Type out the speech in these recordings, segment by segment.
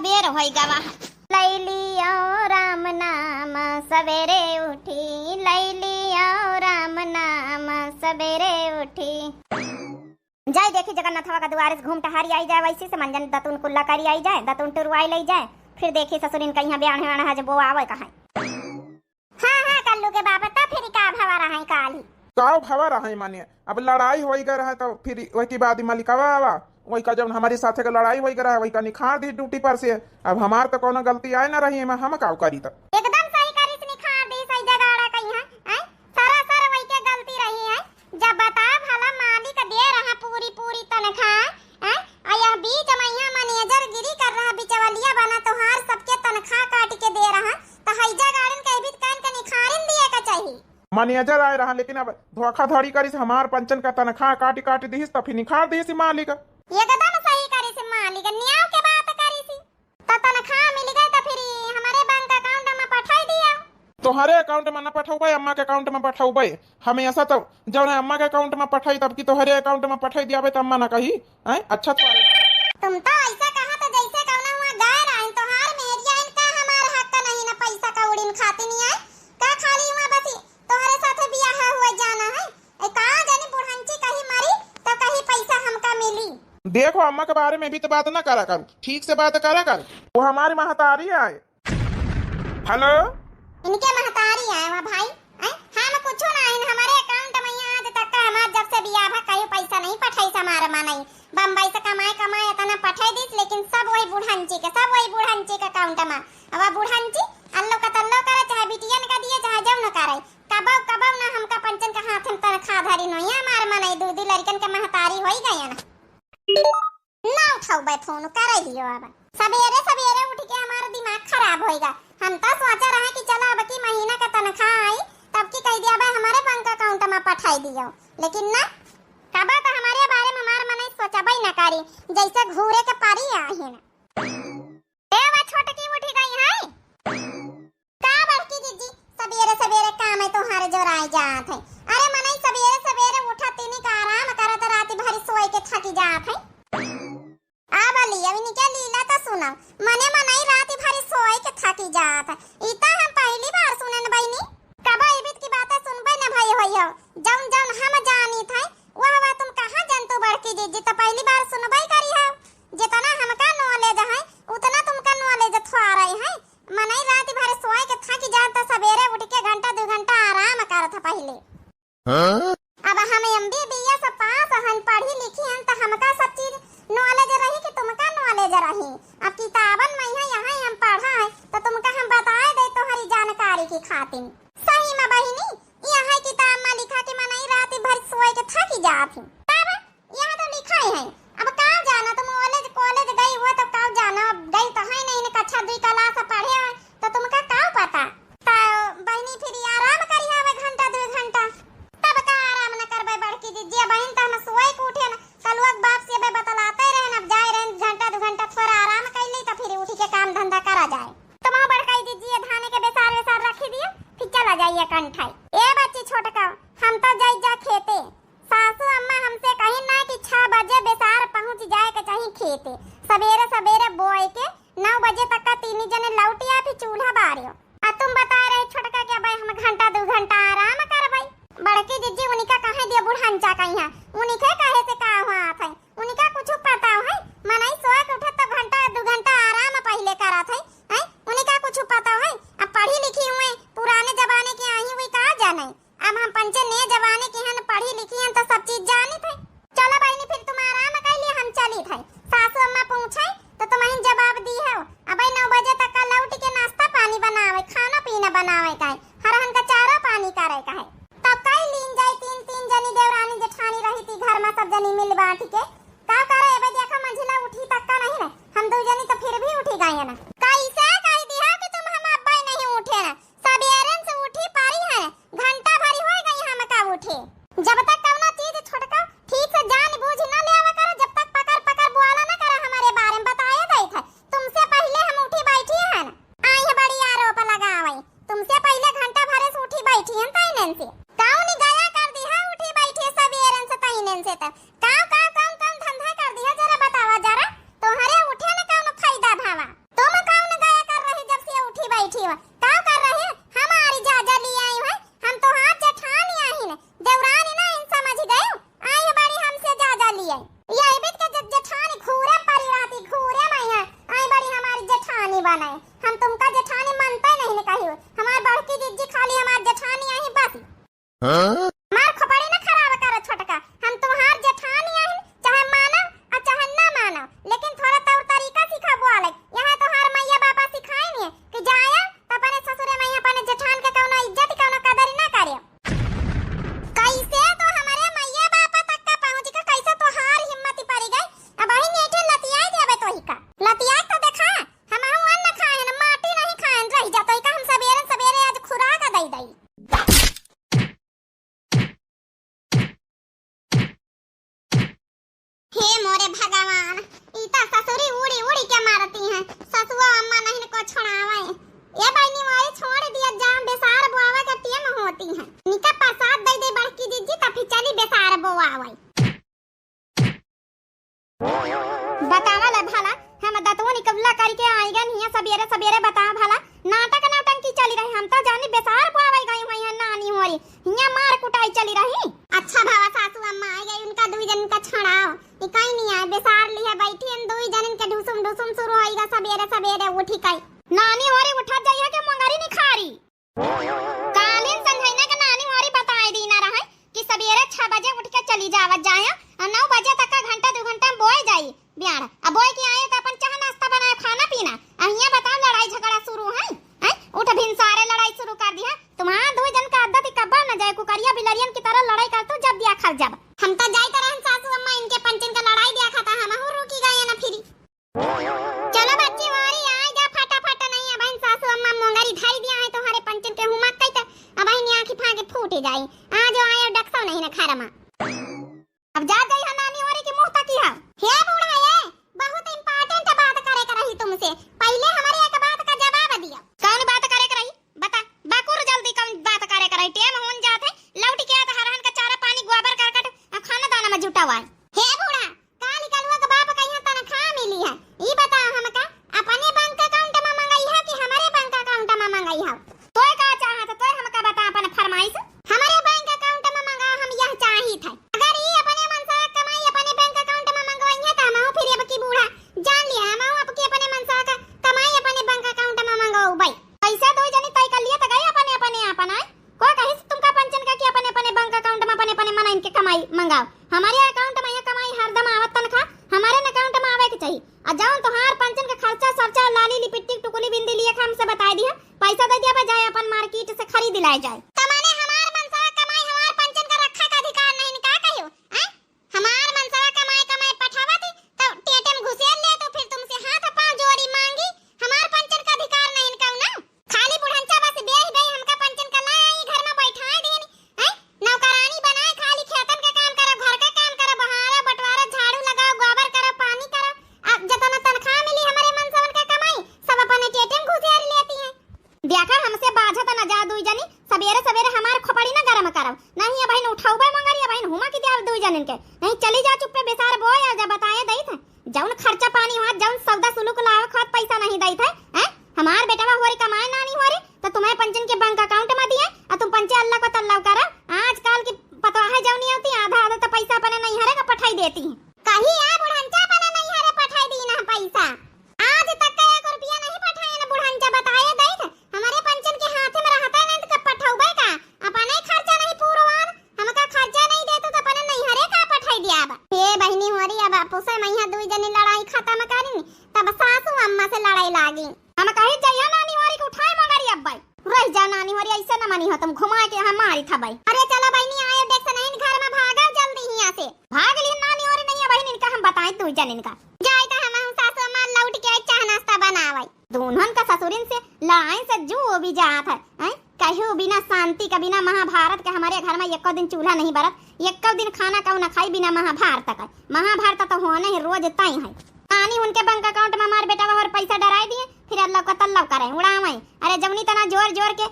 सबेर हो गवा। लैलियो राम नाम सवेरे उठी, लैलियो राम नाम सवेरे उठी। जाए देखी जगन्नाथवा का द्वार से घूम टहारी आई जाए, वैसे से मंजन दतुन कुल्ला करी आई जाए, दतुन टुरवाई ले जाए, फिर देखी ससुरिन कहीं ब्याह है जब वो आवे कहाँ। हाँ कल्लू के बाबा तो फिर का भवा रहा है काली का भवा रहा है मानिए। अब लड़ाई हो गई है तो फिर वही की बाद मालिकावा आवा वही का जब हमारे साथे का लड़ाई हो गई है वही का निखार दी ड्यूटी पर से। अब हमार तो कोनो गलती आए ना रही है, हम का करी तो एकदम सही करी से निखार दी सही जगाड़ा कहीं है सारा सारा वही के गलती रही है। जब बता भला मालिक दे रहा पूरी पूरी तनख्वाह है आया बीच महीना मैनेजर गिरी कर रहा बिचवलिया बना तो हार सबके तनख्वाह काट के दे रहा तो हैजा गार्डन के भी कान के निखारिन दिए का चाहिए। मैनेजर आए रहा लेकिन अब धोखाधड़ी करी हमार पंचन का तनख्वाह काट दी तो फिर निखार दी मालिक। एकदम सही करी से मालिक न्याय के बात करी सी तो तनख्वाह मिल गई तो फिर हमारे बैंक अकाउंट में पठाई दिया। तोहरे अकाउंट में न पठाऊबे अम्मा के अकाउंट में पठाऊबे हमें ऐसा तो जब अम्मा के अकाउंट में पठाई तब की तोहरे अकाउंट में पठाई दिया तो अम्मा ना कही अच्छा तुम तो ऐसा कहा तो जैसे कहना हुआ गाय रहा तो हार मेरिया इनका हमारा हक का नहीं ना पैसा का उड़ीन खाती नहीं है का खाली हुआ बस तोहरे साथे बियाह हुआ जाना है कहा जानी बुढ़ंची कहीं मरी तो कहीं पैसा हमका मिली। देखो अम्मा के बारे में भी तो बात ना करा कर, ठीक से बात करा कर, वो हमारी महतारी आए। हेलो इनके महतारी आए वहाँ भाई हम कुछ ना इन हमारे अकाउंट में आज तक का हमार जब से बियाह भा कहीं पैसा नहीं पठाई हमारे मां नहीं बम्बई से कमाए इतना पठाई दी लेकिन सब वही बुढ़ंची के अकाउंट में। अब बुढ़ंची अल्लो का तल्लो करे चाहे बिटियन का दिए चाहे जब न करे कबब ना हमका पंचन का हाथ में तनख्वाह धरी नहीं हमारे मां नहीं दूध लड़कन के महतारी हो गई ना ना उठाओ बे फोन करे दियो। अब सवेरे उठ के हमारा दिमाग खराब होएगा। हम तो सोचा रहे कि चलो अब की महीना का तनख्वाह आई तब की कह दिया भाई हमारे बैंक अकाउंट में पठाई दियो लेकिन ना कबा तो हमारे बारे में हमार मन सोचा भाई ना करी जैसे घूरे के पारी आहे ना ए वा छोटकी उठी गई है का बड़की जीजी सवेरे काम है तोहारे जोराई जात है। अरे मनई सवेरे उठा तीनी का आराम करत रात भर सोए के थकी जात है। अब लिया के लीला तो सुनो मने मनई रात भर सोए के थकी जात है इता हम पहली बार सुनन बइनी कबा इबित की बातें सुनबे ना भाई होइयो जौन हम जानी थे वह तुम कहां जानतो बड़की जीजी तो पहली बार सुनबई करी हो जितना हमका नॉलेज है उतना तुमका नॉलेज थोड़ा रही है। मनई रात भर सोए के थकी जात तो सवेरे उठ के घंटा 2 घंटा आराम करत पहले। अब हम एमबीबीएस से पास हन पढ़ी लिखी हन तो हमका सब चीज नॉलेज रही कि तुमका नॉलेज रही। अब किताबन में यहाँ हम पढ़ा है तो तुमका हम बताए दे तोहरी जानकारी की खातिर सही में बहिनी यहाँ किताब में लिखा कि मनई रात भर सोए के थकी जात है तब यहाँ तो लिखा है। अब का जाना तुम कॉलेज गई हुआ तो का जाना गई तो है नहीं कक्षा 2 क्लास पढ़े तो तुमका का पता तो बहिनी फिर आराम करी हवे घंटा 2 घंटा तब का आराम न करबे बड़की दीदी बहन तो हम सोए के उठे न कलुआ बाप से बे बतलाते रहे अब जाए रहे घंटा 2 घंटा थोड़ा आराम कर ली तो फिर उठ के काम धंधा करा जाए। तुम बड़काई दीजिए धाने के बेसार रखी दियो फिर चला जाइए कंठाई। ए बच्ची छोटका हम तो जा खेते सासू अम्मा हमसे कहीं ना कि 6 बजे बेसार पहुंच जाए के चाहिए खेते सवेरे बोए के 9 बजे तक का 3 जने लौटिया फिर चूल्हा बारियो। आ तुम बता रहे छोटका के भाई हम घंटा 2 घंटा आराम करबई बड़की जीजी उनका कहे दिया बुढ़ांचा कहीं उनके कहे से का हुआ है उनका कुछ पता है मनई सोए के उठे तो घंटा 2 घंटा आराम पहले करत है उनका कुछ पता है। अब पढ़ी लिखी हुए पुराने जमाने की आई हुई का जाने अब हम पंचे नए जमाने की हन पढ़ी लिखी हन तो सब चीज जानी थे। चलो बहनी फिर तुम आराम कर लिए हम चली थे सासू अम्मा पूछे तो तुम ही जवाब दी हो। अब 9 बजे तक का लौट के नाश्ता पानी बनावे खाना पीना बनावे का हरहन का चारा पानी करे का है तब कई लीन जाए 3 जनी देवरानी जेठानी रही थी घर में सब जनी मिल बांट के का करे अब देखा मंजिला उठी तक का नहीं ना हम 2 जनी तो फिर भी उठी गए ना कैसे कह दिया कि तुम हम अब्बा नहीं उठे ना सवेरे से उठी पारी है घंटा भरी हो गई हम का उठे जब तक कवना चीज छोटका ठीक से जान बूझ न ले आवे कर जब तक पकड़ बोला लेकिन थोड़ा तौर तरीका सिखाबो आले। यहाँ तो हर मैया बापा सिखाए नहीं कि जाया त अपने ससुरे में अपने जेठान के कौनो इज्जत कौनो कदर ना करे। कैसे तो हमारे मैया बापा तक का पहुंच के कैसे तो हार हिम्मत पड़ी गई। अब ही नेठे लतियाई देबे तो ही का लतियाई तो देखा हम अन्न खाए न माटी नहीं खाए रह जातो ही का हम सवेरे सवेरे आज खुराक दई दई। हे मोरे भगवान इता ससुरी उड़ी उड़ी के मारती हैं। ससुआ अम्मा नहीं को छोड़ावे ये बहनी वाली छोड़ दिया जाम बेसार बुआवा के टीम होती है। निका प्रसाद दे दे बड़की दीदी त फिर चली बेसार बुआवे। बतावा ले भला हम दतवा निकबला करके आएगा नहीं सवेरे सवेरे बता भला नाटक नौटंकी चली रही। हम तो जानी बेसार बुआवे गई हुई है नानी होरी हिया मार कुटाई चली रही। अच्छा भावा सासू अम्मा आ गई उनका दुई जन का छड़ाओ इकाई नहीं आए बेसार लिया बैठी इन दुई जन के ढुसुम ढुसुम शुरू होएगा सवेरे सवेरे उठी कई नानी होरी उठा जाइए के मंगारी नहीं खारी कालीन संघैना के नानी होरी बताई दी ना रहे कि सवेरे 6 बजे उठ के चली जावत जाया और 9 बजे तक का घंटा 2 घंटा बोए जाई बियाड़। अब बोए के आए तो अपन चाह नाश्ता बनाए खाना पीना अहिया बताओ लड़ाई झगड़ा शुरू है उठ भिन सारे लड़ाई शुरू कर दिया। तुम्हारा दो जन का आदत कब्बा न जाए कुकरिया बिलरियन की तरह लड़ाई कर तो जब दिया खा जब हम तो जाई तरह सासू अम्मा इनके पंचन का लड़ाई दिया खाता हम हो रुकी गए ना फिरी। चलो बच्ची वारी आ जा फटाफट नहीं अब सासू अम्मा मोंगरी धाई दिया है तुम्हारे पंचन के हुमा कई त अब ही आंखी फाके फूट जाई आ जो आयो डक्सो नहीं ना खारमा। अब जा गई है नानी वारी की मुंह तक है। हे बूढ़ा ये बहुत इंपॉर्टेंट बात करे कर रही तुमसे पहले हमारे एक बात का जवाब दियो। कौन बात करे कर रही बता बाकुर जल्दी कौन बात करे कर रही टेम होन जात है लौट के आता हरहन का चारा पानी गोबर करकट खाना दाना में जुटा हुआ है। हे बूढ़ा काली कलुआ का बाप कहिया तनख्वाह मिली है ई बताओ हमका अपने बैंक अकाउंट में मंगाई है कि हमारे बैंक अकाउंट में मंगाई है। तोय का चाहत तोय हमका बता अपन फरमाइश हमारे बैंक अकाउंट में मंगाओ हम यह चाही था। अगर ई अपने मन से कमाई अपने बैंक अकाउंट में मंगवाई है त हम फिर अब की बूढ़ा जान लिया हम आपके अपने मन से कमाई अपने बैंक अकाउंट में मंगाओ भाई पैसा दो जनी तय कर लिया त गए अपने अपने अपन आए को कहि तुमका पंचन का कि अपने अपने बैंक अकाउंट में अपने अपने मन इनके कमाई मंगाओ। हमारे अकाउंट में ये कमाई हरदम आवत तनख्वाह हमारे अकाउंट में आवे के चाहिए और जाऊं तो हार पंचन के खर्चा सरचा लाली लिपिट्टी टुकुली बिंदी लिए हम से बता दिया पैसा दे दिया बजाय अपन मार्केट से खरीद लाए जाए। तमाने हमार मनसा कमाई हमार पंचन का रखा का अधिकार नहीं का कहियो हमार मनसा कमाई कमाई पठावती तो टेटम घुसेल ले तो फिर तुमसे हाथ पांव जोड़ी मांगी हमार पंचन का अधिकार नहीं का ना खाली बुढ़ंचा बस बेह गई हमका पंचन का लाई घर में बैठाए देनी नौकरानी बनाए खाली खेतन के काम करो घर का काम करो बहारा बंटवारा झाड़ू लगाओ गोबर करो पानी करो अब जितना तनख्वाह मिली हमारे मनसा का कमाई सब अपने टेटम घुसेल लेती है। देखा हमसे बाझत न जा दुई जनी सवेरे सवेरे हमार खोपड़ी न गरम करब नहीं बहन उठाऊबे मंगरी बहन हुमा की देव दुई जनन के नहीं चली जा चुप पे बेसार बोय आ जा बताए दई थे जौन खर्चा पानी हुआ जौन सौदा सुलूक लावे खात पैसा नहीं दई थे हमार बेटवा होरी कमाए नानी होरी तो तुम्हें पंचन के बैंक अकाउंट में दिए और तुम पंचे अल्लाह को तल्लाव करा आजकल की पता है जौनी होती आधा आधा तो पैसा अपने नहीं हरे का पठाई देती है कहीं आ बुढ़ंचा अपने नहीं हरे पठाई दी ना पैसा आज तक का 1 रुपया नहीं पठाए ना बुढ़ंचा बताए दई थे हमारे पंचन के हाथ में रहता नहीं तो कब पठाऊबे का अपने खर्चा नहीं पूरवान हमका खर्चा नहीं देते तो अपने नहीं हरे का पठाई दिया। अब हे बहनी होरी अब पुसे मैया दुई जनी लड़ाई खत्म करी तब सासू अम्मा से लड़ाई लागी हम कहे जाइए नानी होरी को उठाए मगरी अब भाई रह जा नानी होरी ऐसे न मनी हो तुम घुमा के हमारी था भाई। अरे चलो बहनी आए देख से नहीं घर में भागा जल्दी यहां से भाग ली नानी होरी नहीं है बहनी इनका हम बताएं दुई जनी का जाए तो हम सासू अम्मा लौट के चाह नाश्ता बनावे दोनों का ससुरिन से लड़ाई से जो भी जात है कहो बिना शांति का बिना महाभारत के हमारे घर में एक दिन चूल्हा नहीं बरत एक दिन खाना का न खाई बिना महाभारत का महाभारत तो होना ही रोज तय है आनी उनके बैंक अकाउंट में हमारे बेटा और पैसा डराई दिए फिर अल्लाह को तल्लाव करे उड़ावे अरे जवनी तना जोर जोर के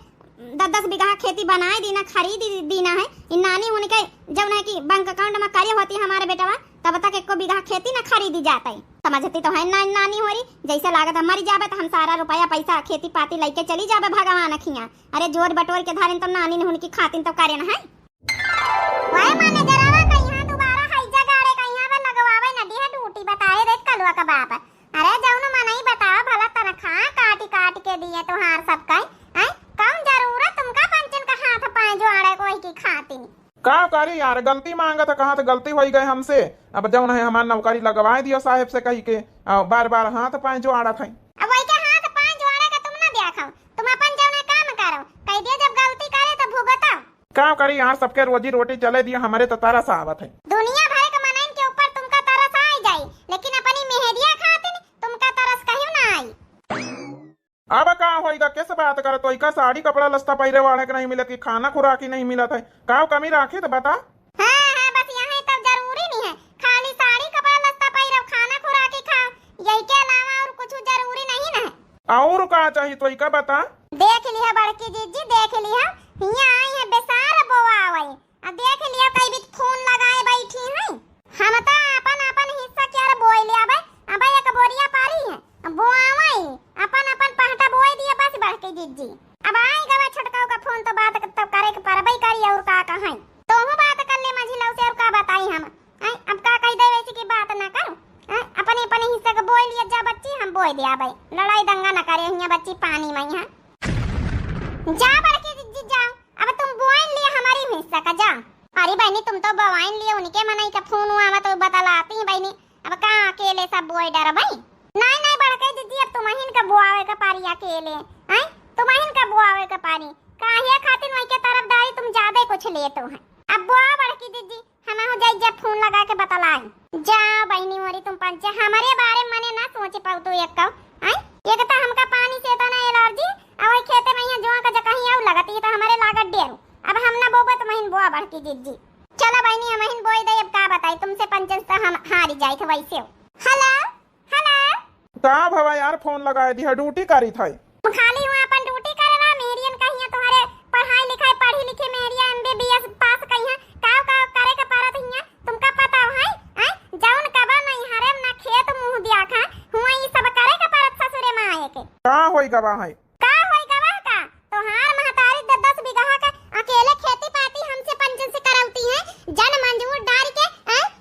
10-10 बीघा खेती बनाए दीना खरीद दीना है इन नानी उनके जब ना कि बैंक अकाउंट में कार्य होती है हमारे बेटा तब तक 1 बीघा खेती न खरीदी जाता है समझती तो है ना नानी हो रही जैसे लागत मर जावे तो हम सारा रुपया पैसा खेती पाती लेके चली जावे भगवान अखियां अरे जोर बटोर के धारिन तो नानी ने उनकी खातिन तो करे न है वाय माने जरावा कहिया दोबारा हाइजा गाड़े कहिया पे लगवावे न दी है ड्यूटी बताए रे कलवा का बाप अरे जाऊन मनई बताओ भला तनखा काट के दिए तोहार सब का कम जरूरत तुमका पंचन का हाथ पाए जो आड़े कोई की खातिन का करी यार, गलती मांगा था, कहा तो गलती हो गई हमसे। अब जब है हमारी नौकरी लगवाए दियो साहेब से कही के, बार बार हाथ पाए जो आड़ा था। अब वही के हाथ पांच जोड़े का तुम ना देखो, तुम अपन जौन काम करो कह दिया, जब गलती करे तो भुगतो। का करी यार, सबके रोजी रोटी चले दिया, हमारे तो तरस आवत है। दुनिया भर के मनइन के ऊपर तुमका तरस आ जाई, लेकिन अपनी मेहरिया खातिर तुमका तरस कहियो ना आई। अब का होएगा, कैसे बात कर, तो का साड़ी कपड़ा लस्ता पहिरे वाले के नहीं मिलत, कि खाना खुराक ही नहीं मिलत है, का कमी राखी तो बता। हाँ, बस यहाँ तब जरूरी नहीं है खाली साड़ी कपड़ा लत्ता पहिरो, खाना खुराक ही खाओ, यही के अलावा और कुछ जरूरी नहीं ना है। और का चाहिए तो का बता। देख लिया बड़की जीजी, देख लिया हियां आई है बेसार बोआ आवई, अब देख लिया कई भी फोन लगाए बैठी है। हम तो अपन अपन हिस्सा क्या बोई ले आबे, अब एक बोरिया पारी है बोआवई, अपन अपन पहटा बोई दिया बस बड़की जीजी। अब आई गवा छटकाऊ का फोन तो बात तब करे के परबई करी, और का कहां तो हूं बात कर ले मझिलौ से, और का बताई हम आई, अब का कह दे वैसी की बात ना करो। अपने अपने हिस्से का बोई लिया जा बच्ची, हम बोई दिया भाई, लड़ाई दंगा ना करे हियां बच्ची पानी में यहाँ जा बड़की जीजी जाओ, अब तुम बोइन लिए हमारी हिस्सा का जा। अरे बहनी तुम तो बोइन लिए, उनके मनाई का फोन हुआ मैं तो बतलाती बहनी, अब कहां अकेले सब बोई डर भाई। नहीं नहीं बड़की जीजी, अब तुम्हाइन का बोआवे का पारी अकेले हैं, तुम्हाइन का बोआवे का पारी काहे खातिर वही के तरफदारी तुम ज्यादा कुछ लेते हो। अब बोआ बड़की जीजी, हम हो जाई जब फोन लगा के बतलाई जा बहनी मोरी, तुम पंचे हमारे बारे में मने ना सोच पाऊ तो एक का एक तो हमका पानी से तना एलर्जी, अब खेते में यहाँ जोआ का जकहीं आउ लगती है तो हमारे लागत डेरू, अब हम ना बोबे तो महीन बोआ बड़की जीजी। चलो बहनी हम महीन बोई दे, अब का बताई तुमसे पंचन से हम हारी जाई थे वैसे। हेलो हेलो का भवा यार, फोन लगाए दिया, ड्यूटी करी था। खाली हुआ अपन ड्यूटी करना, मेरियन कहिया तुम्हारे पढ़ाई लिखाई पढ़ी लिखी मेरिया एमबीबीएस पास कहिया का करे का पारत हिया तुमका पता है जाउन कबा नहीं हरम ना खेत मुंह दिया खा हुआ, ई सब करे का पारत ससुरे में आए के का होई गवा है, का होई गवा का तो हार महतारी 10 बीघा का अकेले खेती पाती हमसे पंचन से करौती है, जन मंजूर डाल के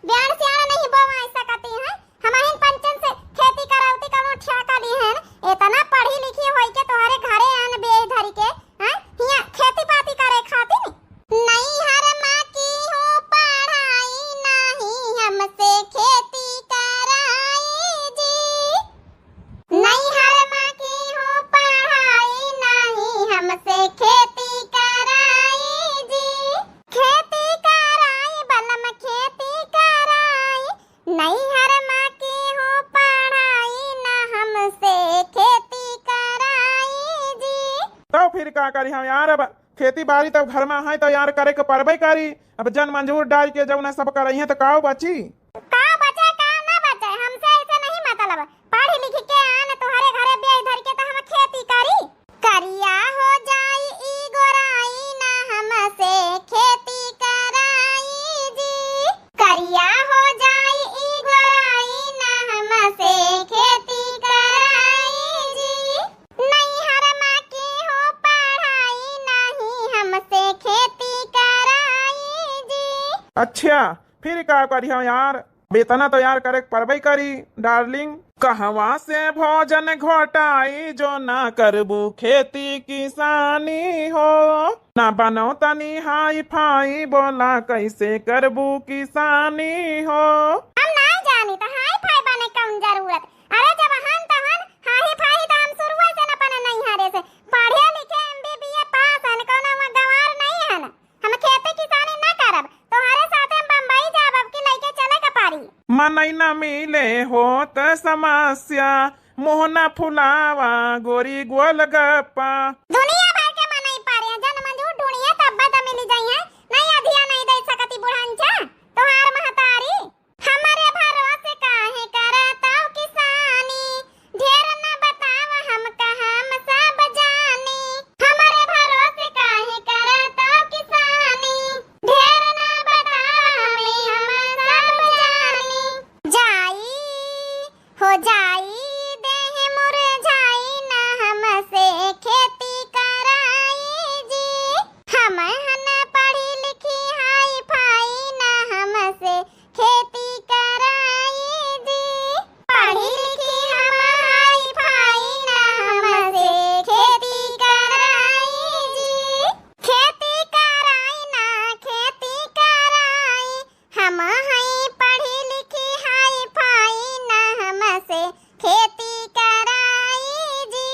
ब्यान से आना नहीं बोवा ऐसा करती है, हमारे पंचन से खेती करौती कौनो ठेका ली है, इतना पढ़ी लिखी होई के तुम्हारे घरे आन बे धरी के हिया खेती पाती करे खातिर नहीं हर मां की हो पढ़ाई नहीं हमसे खेती कराई जी, नहीं हर मां की हो पढ़ाई नहीं हमसे खेती कराई जी, खेती कराई बलम खेती कराई, नहीं हर मां की हो पढ़ाई ना हमसे खेती कराई जी। तो फिर का करी हम यार, अब खेती बाड़ी तब घर में है तो यार करे के परबे करी, अब जन मंजूर डाल के जब सब करही है तो का बची, का बचे का ना बचे, हमसे ऐसे नहीं मतलब, पढ़ी लिखी के आन तुम्हारे घरे बेच धर के तो हम खेती करी, करिया हो जाई ई गोराई ना हमसे खेती कराई जी, करिया हो जाई ई गोराई ना हमसे खेती कराई जी, नहीं हर मां की हो पढ़ाई नहीं हमसे खेती कराई जी। अच्छा फिर का करी हम यार, बेतना तो यार करे परबे करी डार्लिंग, कहवा से भोजन घोटाई जो ना करबू खेती किसानी हो, ना बनो तनी हाई फाई बोला कैसे करबू किसानी हो। हम नहीं जानी तो हाई फाई बने कौन जरूरत, अरे जब हम तहन हाई फाई तो हम शुरुआत से न पने नहीं हारे से पढ़े लिखे एमबीबीए पास हन कोनो गवार नहीं हन, हम खेती किसानी ना करब तोहरे साथे हम बम्बई जाब, अब की लइके चले के पारी मनई न मिले हो त समस्या, मोहना फुलावा गोरी गोल गप्पा, दुनिया भर के मनई पारे जन मंजूर ढूंढिए तब बता मिली जाई है, नहीं अधिया नहीं दे सकती बुढ़ांचा तोहार महतारी, हमारे भरोसे काहे करता किसानी, ढेर न बताव हम कहा हम सब जानी, हमारे भरोसे काहे करता किसानी, ढेर न बताव हम सब जानी, जाई हो जाई देह मुरझाई ना हमसे खेती कर से खेती कराई जी।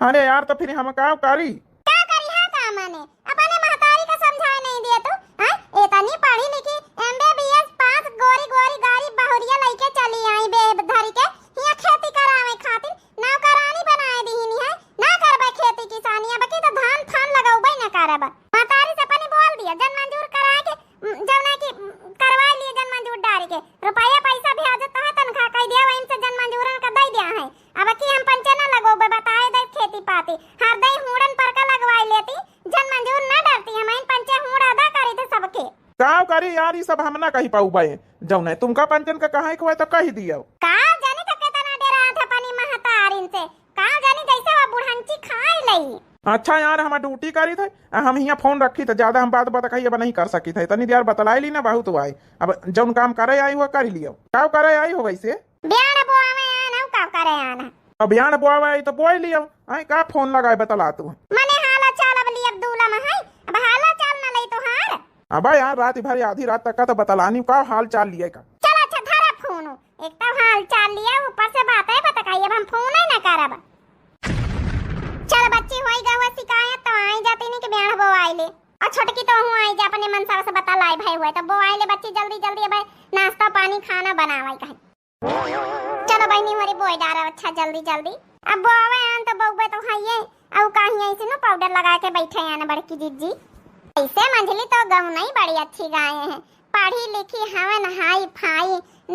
अरे यार तो फिर हम का करी? का करी है का माने अपने महतारी का समझाए नहीं दिए तू हैं? इतनी पढ़ी लिखी एमबीबीएस पास गोरी गोरी गाड़ी बहुरिया लेके चली आई बेधरी के हिया खेती करावे खातिर नौकरानी बनाए दीनी है। ना करबे खेती किसानी अब की तो धान फान लगाउबे ना करब। महतारी से अपनी बोल दिया जन मंजूर कराए के जब ना की करवा लिए जन मंजूर डाल के रुपया पैसा भेज तो है तनखा कह दिया वहीं से जन मंजूरन का दे दिया है। अब की हम पंचे ना लगोबे बताए दे खेती पाती हर दई हुड़न पर का लगवाई लेती जन मंजूर ना डरती हम इन पंचे हुड़ अदा करी थे सबके। का करी यार ये सब हम ना कही पाऊ भाई जब नहीं तुमका पंचन का कहा हुआ तो कही दियो। का जानी तो कितना डरा था अपनी महतारिन से का जानी जैसे वो बुढ़ंची खाए लई। अच्छा यार हम ड्यूटी करी थे हम यहाँ फोन रखी तो ज्यादा हम बात बताई अब नहीं कर सकी थे तनी देर बतलाई ली ना बहुत तो आई अब जौन काम करे आई हुआ कर लियो। का करे आई हो वैसे ब्याह बुआ में आना का करे आना अब बयान बोआ आई तो बोई लियो। आई का फोन लगाए बतला तू मने हाला चाल अब ली अब्दुल्ला में है अब हाला चाल ना लई तो हार। अब यार रात भर आधी रात तक का तो बतलानी का हाल चाल लिए का। चल अच्छा धरा फोन एक तो हाल चाल लिया ऊपर से बात है बताइए अब हम फोन ही ना करब। चल बच्ची होई गवा शिकायत तो आई जाती नहीं कि ब्याह बोआई ले और छोटकी तो हूं आई जा अपने मनसा से बता लाई भाई हुआ तो बोआई ले बच्ची जल्दी जल्दी अब नाश्ता पानी खाना बनावाई कहे। चलो बहनी हमारी बोई डारा अच्छा जल्दी जल्दी अब बोआवे आन तो बउबे तो खाइए अब कहीं ऐसे ना पाउडर लगा के बैठे आने बड़की जीजी। ऐसे मंझली तो गऊ नहीं बड़ी अच्छी गाय हैं पढ़ी लिखी हवन हाई फाई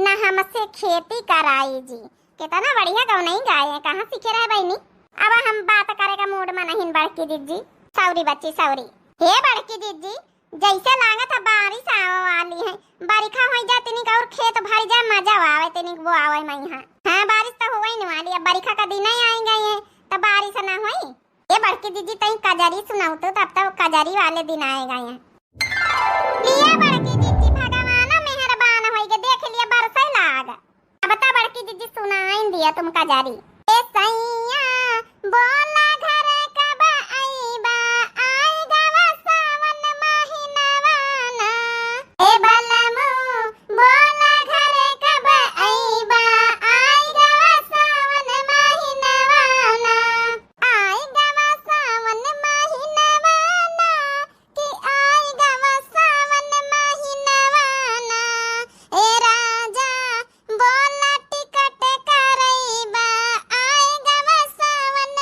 न हमसे खेती कराई जी। कितना बढ़िया गऊ नहीं गाय है कहाँ सीखे रहे बहनी। अब हम बात करेगा मूड में नहीं बड़की जीजी सौरी बच्ची सौरी। हे बड़की जीजी जैसे लागत है बारिश आवे वाली है बारिखा हो जाती नहीं और खेत भर जा मजा आवे तनिक वो आवे मैं यहाँ। हाँ बारिश तो हुई नहीं वाली अब बारिखा का दिन ही आई गए हैं तो बारिश ना हुई। ये बड़की दीदी तई कजरी सुनाऊ तो तब तक कजरी वाले दिन आए गए हैं। लिया बड़की दीदी भगवान मेहरबान होई के देख लिया बरसे लाग। अब ता बड़की दीदी सुनाई दिया तुम कजरी। ए सैया बोला घर कब आईबा आई गवा सावन महीनावाना। ए बलमू बोला घर कब आईबा आई गवा सावन महीनावाना। आई गवा सावन महीनावाना कि आई गवा सावन महीनावाना। ए राजा बोला टिकट करईबा आई गवा सावन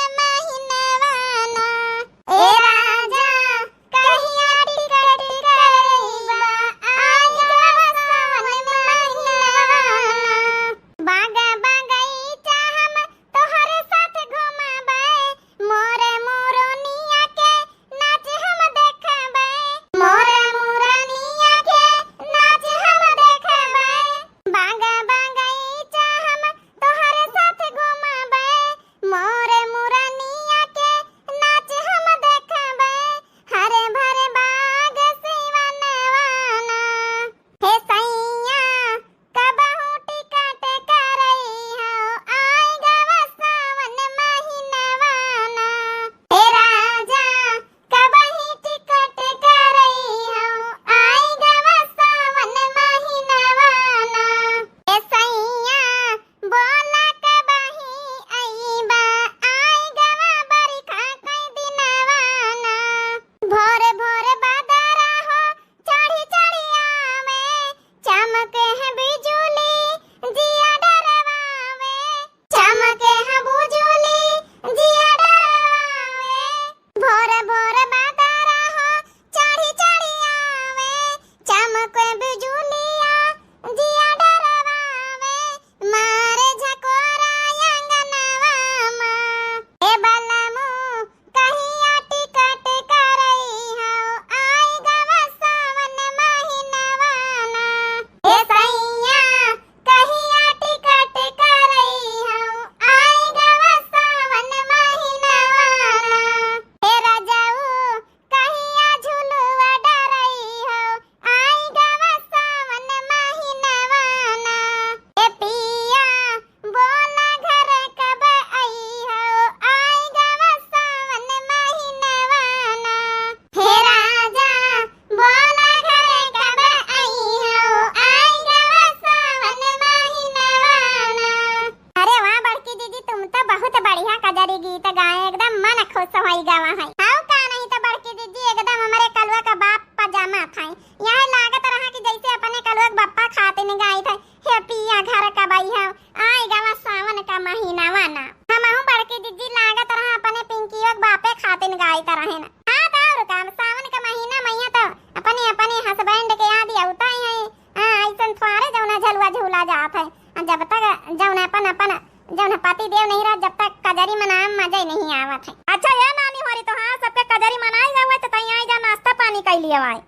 होली गीत गाए एकदम मन खुश होई गावा है। हाउ का नहीं तो बड़की दीदी एकदम हमारे कलवा का बाप पजामा था। यह लागत रहा कि जैसे अपने कलवा का बप्पा खाते ने गाई था। हे पिया घर का बाई है आई गावा सावन का महीना वाना। हमहु बड़की दीदी लागत रहा अपने पिंकी बापे खाते ने गाई ता रहे ना। हां और काम सावन का महीना मैया तो अपने अपने हस्बैंड के याद आवता है। हां ऐसन थोड़े जौना झलवा झूला जात है। जब तक जौना अपन जौन पति देव नहीं रहा जब तक कजरी मनाए मजा ही नहीं आवत है। अच्छा ये नानी हमारी तो हाँ सबके कजरी मनाई जावे तो तई आई जा नाश्ता पानी कर लिए आए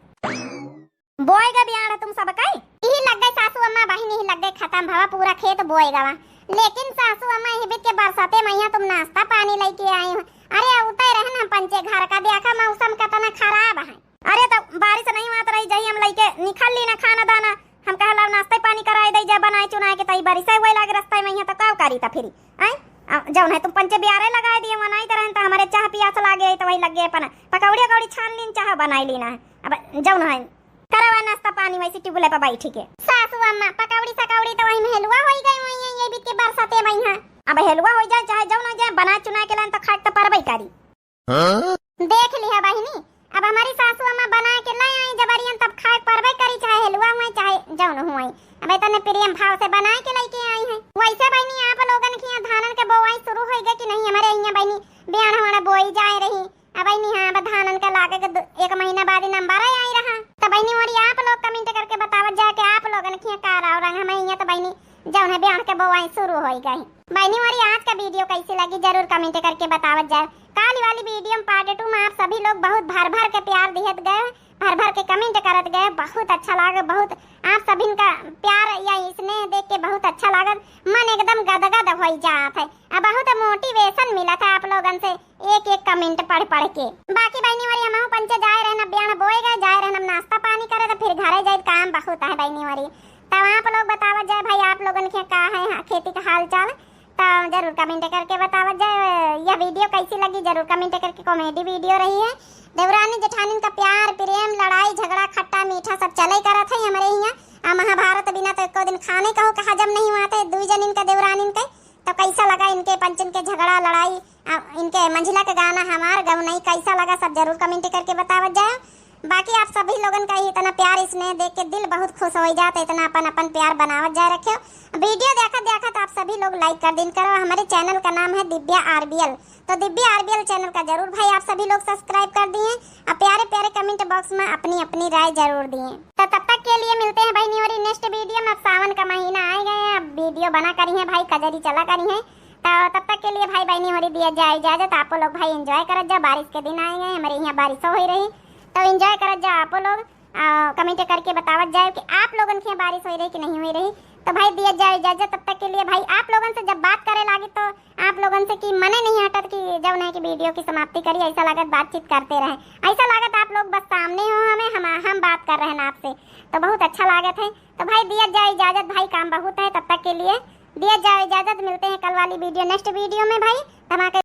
बोए गा बियाह तुम सब कई ही लग गई सासू अम्मा बहिनी ही लग गई खत्म भवा पूरा खेत बोए गा। लेकिन सासू अम्मा हिबित के बरसाते मैया तुम नाश्ता पानी लेके आई हो। अरे उतर रहे ना पंचे घर का देखा मौसम कितना खराब है। अरे तो बारिश नहीं मात रही जाई हम लेके निकल ली ना खाना दाना हम कहला नाश्ता पानी कराई दई जा बनाए चुनाए के तई बारिश है वही लागे रास्ता में तो का करी ता फिर आई जौन है तुम पंचे बियारे लगाए दिए मनाई तरह तो हमारे चाह पियास लागे तो वही लगे अपन पकौड़ी कौड़ी छान लीन चाह बनाई लीना अब जौन है करवा नाश्ता पानी वैसे टिबुले पे बैठी के सासू अम्मा पकौड़ी सकौड़ी तो वही में हलवा होई गई वही ये भी के बरसाते में है। अब हलवा हो जाए चाहे जौन हो जाए बना चुना के लान तो खाट तो परबई करी। देख लिया बहिनी अब हमारी सासू अम्मा बना के लाई आई जबरियन तब खाए परबई करी चाहे हलवा हुई चाहे जौन हुई। अब इतने प्रेम भाव से बना के लेके आई है। वैसे बहनी आप लोगन की धानन के बोआई शुरू हो गई कि नहीं हमारे यहाँ बहनी बियान हमारा बोई जाए रही। अब बहनी हाँ धानन का लागे के 1 महीना बाद ही नंबर आई रहा तो बहनी और आप लोग कमेंट करके बतावत जाए कि आप लोगन की का राव रंग हमें यहाँ तो बहनी जौन है बियान के बोआई शुरू हो गई। बहनी और आज का वीडियो कैसी लगी जरूर कमेंट करके बतावत जाए। काली वाली वीडियो में पार्ट 2 में आप सभी लोग बहुत भर भर के प्यार दिहत गए भर भर के कमेंट करत गए बहुत अच्छा लगा। बहुत आप सभी का प्यार या इसने देख के बहुत अच्छा लगा मन एकदम गदगद हो जात है। अब बहुत मोटिवेशन मिला था आप लोगन से एक एक कमेंट पढ़ पढ़ के। बाकी बहनी वाली हम पंचे जाए रहना बियान बोए गए जाए रहना नाश्ता पानी करे तो फिर घरे जाए काम बहुत है बहनी वाली। तब आप लोग बतावत जाए भाई आप लोगन के का है खेती का हाल चाल तो जरूर कमेंट करके बतावत जाए। यह वीडियो कैसी लगी जरूर कमेंट करके कॉमेडी वीडियो रही है। देवरानी जेठानी का प्यार प्रेम लड़ाई झगड़ा खट्टा मीठा सब चले करत है हमारे यहाँ। महाभारत बिना तो एक दिन खाने कहो का हजम नहीं हुआ था 2 जन इनका देवरानी के तो कैसा लगा इनके पंचन के झगड़ा लड़ाई इनके मंझिला का गाना हमार गम नहीं कैसा लगा सब जरूर कमेंट करके बतावत जाए। बाकी आप सभी लोगन का ही इतना प्यार इसने देख के दिल बहुत खुश हो जाता है। इतना अपन प्यार बनावत जाए रखियो। वीडियो देखा आप सभी लोग लाइक कर दिन करो। हमारे चैनल का नाम है दिव्या आरबीएल तो दिव्या आरबीएल चैनल का जरूर भाई आप सभी लोग सब्सक्राइब कर दिए और प्यारे प्यारे कमेंट बॉक्स में अपनी अपनी राय जरूर दिए। तो तब तक के लिए मिलते हैं बहनी और नेक्स्ट वीडियो में। अब सावन का महीना आ गए हैं अब वीडियो बना करी है भाई कजरी चला करी है तो तब तक के लिए भाई बहनी हो दिया जाए इजाजत। आप लोग भाई एंजॉय करत जाओ बारिश के दिन आए गए हमारे यहाँ बारिश हो रही तो एंजॉय करत जाओ। आप लोग कमेंट करके बतावत जाए कि आप लोगन के यहाँ बारिश हो रही कि नहीं हो रही तो भाई दिया जाए इजाजत। तब तक के लिए भाई आप लोगन से जब बात करे लगी तो आप लोगन से कि मने नहीं हटत कि जब नहीं कि वीडियो की समाप्ति करी ऐसा लागत बातचीत करते रहे ऐसा लागत आप लोग बस सामने हो हमें हम बात कर रहे हैं आपसे तो बहुत अच्छा लागत है। तो भाई दिया जाए इजाजत भाई काम बहुत है तब तक के लिए दिया जाए इजाजत। मिलते हैं कल वाली वीडियो नेक्स्ट वीडियो में भाई धमाके।